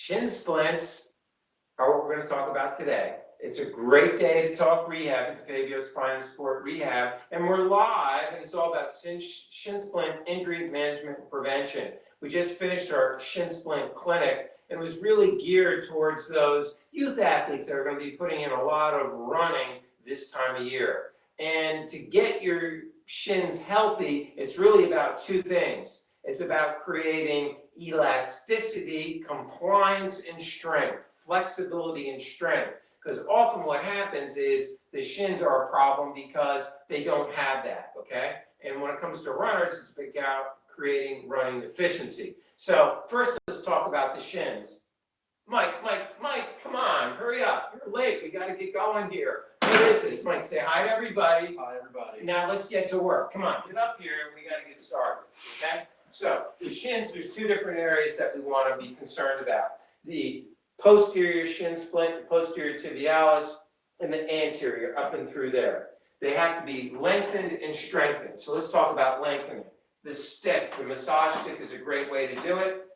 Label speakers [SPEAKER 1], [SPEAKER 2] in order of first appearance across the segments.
[SPEAKER 1] Shin splints are what we're going to talk about today. It's a great day to talk rehab at DeFabio Spine and Sport Rehab, and we're live, and it's all about shin splint injury management and prevention. We just finished our shin splint clinic, and it was really geared towards those youth athletes that are going to be putting in a lot of running this time of year. And to get your shins healthy, it's really about two things. It's about creating elasticity, compliance, and strength, flexibility and strength. Because often what happens is the shins are a problem because they don't have that, okay? And when it comes to runners, it's about creating running efficiency. So first, let's talk about the shins. Mike, come on, hurry up. You're late. We got to get going here. What is this? Mike, say hi to everybody.
[SPEAKER 2] Hi, everybody.
[SPEAKER 1] Now let's get to work. Come on, get up here and we got to get started, okay? So the shins, there's two different areas that we want to be concerned about. The posterior shin splint, the posterior tibialis, and the anterior, up and through there. They have to be lengthened and strengthened. So let's talk about lengthening. The stick, the massage stick is a great way to do it.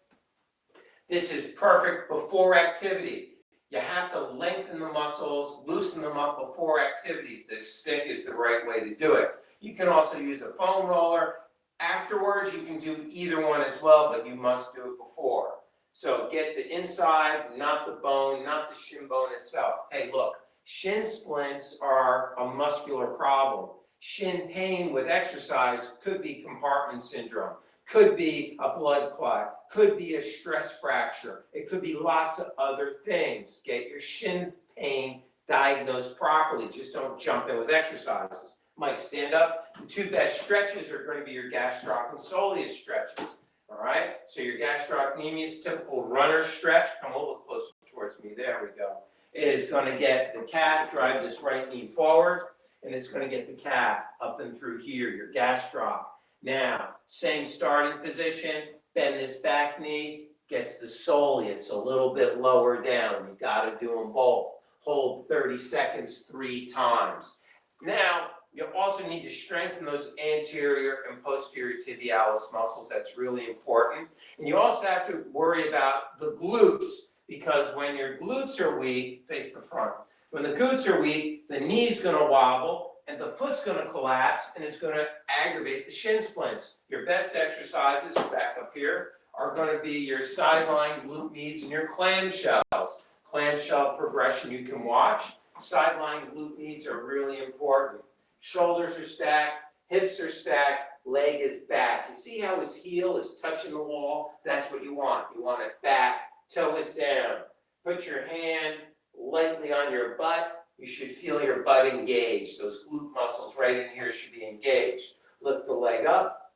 [SPEAKER 1] This is perfect before activity. You have to lengthen the muscles, loosen them up before activities. This stick is the right way to do it. You can also use a foam roller. Afterwards, you can do either one as well, but you must do it before. So get the inside, not the bone, not the shin bone itself. Hey, look, shin splints are a muscular problem. Shin pain with exercise could be compartment syndrome, could be a blood clot, could be a stress fracture. It could be lots of other things. Get your shin pain diagnosed properly. Just don't jump in with exercises. Mike, stand up. The two best stretches are going to be your gastrocnemius stretches. All right? So your gastrocnemius, typical runner stretch, come a little closer towards me. There we go. Is going to get the calf, drive this right knee forward, and it's going to get the calf up and through here, your gastroc. Now, same starting position, bend this back knee, gets the soleus a little bit lower down. You got to do them both. Hold 30 seconds 3 times. Now, you also need to strengthen those anterior and posterior tibialis muscles. That's really important. And you also have to worry about the glutes, because when your glutes are weak, face the front. When the glutes are weak, the knee's going to wobble, and the foot's going to collapse, and it's going to aggravate the shin splints. Your best exercises, back up here, are going to be your sideline glute knees and your clamshells. Clamshell progression you can watch. Sideline glute knees are really important. Shoulders are stacked, hips are stacked, leg is back. You see how his heel is touching the wall? That's what you want. You want it back, toe is down. Put your hand lightly on your butt. You should feel your butt engaged. Those glute muscles right in here should be engaged. Lift the leg up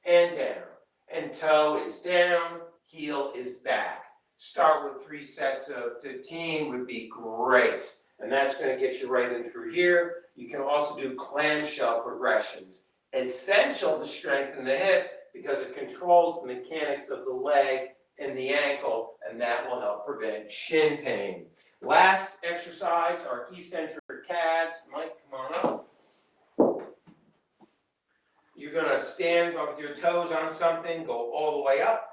[SPEAKER 1] and down. And toe is down, heel is back. Start with 3 sets of 15 would be great. And that's going to get you right in through here. You can also do clamshell progressions. Essential to strengthen the hip because it controls the mechanics of the leg and the ankle, and that will help prevent shin pain. Last exercise are eccentric calves. Mike, come on up. You're going to stand with your toes on something, go all the way up.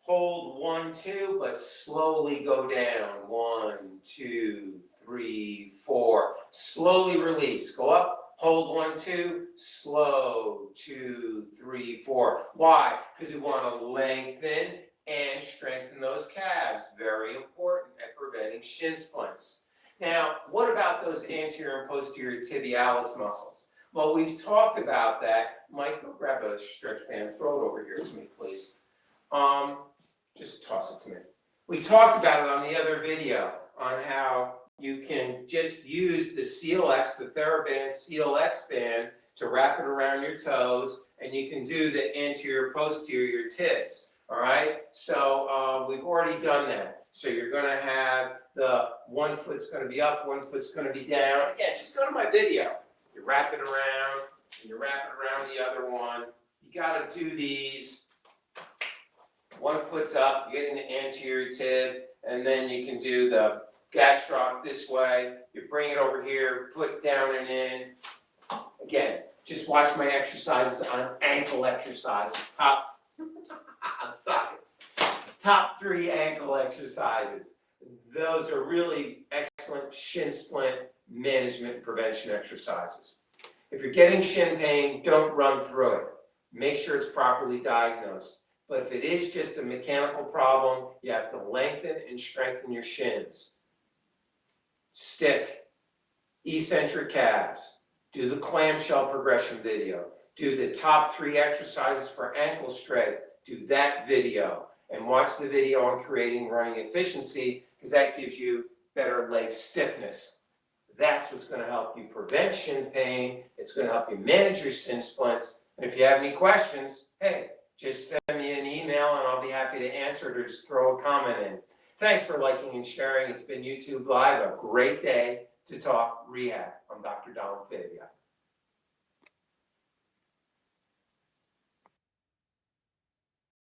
[SPEAKER 1] Hold 1, 2, but slowly go down. 1, 2, 3, 4. Slowly release. Go up. Hold 1, 2. Slow. 2, 3, 4. Why? Because we want to lengthen and strengthen those calves. Very important at preventing shin splints. Now, what about those anterior and posterior tibialis muscles? Well, we've talked about that. Mike, go grab a stretch band. Throw it over here to me, please. Just toss it to me. We talked about it on the other video on how you can just use the CLX, the TheraBand CLX band, to wrap it around your toes, and you can do the anterior posterior tibs. All right, so we've already done that. So you're going to have the one foot's going to be up, one foot's going to be down. Again, just go to my video. You wrap it around, and you wrap it around the other one. You got to do these. One foot's up, you're getting the anterior tib, and then you can do the gastroc this way. You bring it over here, foot down and in. Again, just watch my exercises on ankle exercises. Top. Stop it. top 3 ankle exercises. Those are really excellent shin splint management and prevention exercises. If you're getting shin pain, don't run through it. Make sure it's properly diagnosed. But if it is just a mechanical problem, you have to lengthen and strengthen your shins. Stick, eccentric calves, do the clamshell progression video, do the top 3 exercises for ankle strength, do that video, and watch the video on creating running efficiency, because that gives you better leg stiffness. That's what's going to help you prevent shin pain. It's going to help you manage your shin splints. And if you have any questions, hey, just send me an email and I'll be happy to answer it, or just throw a comment in. Thanks for liking and sharing. It's been YouTube Live. A great day to talk rehab. I'm Dr. DeFabio.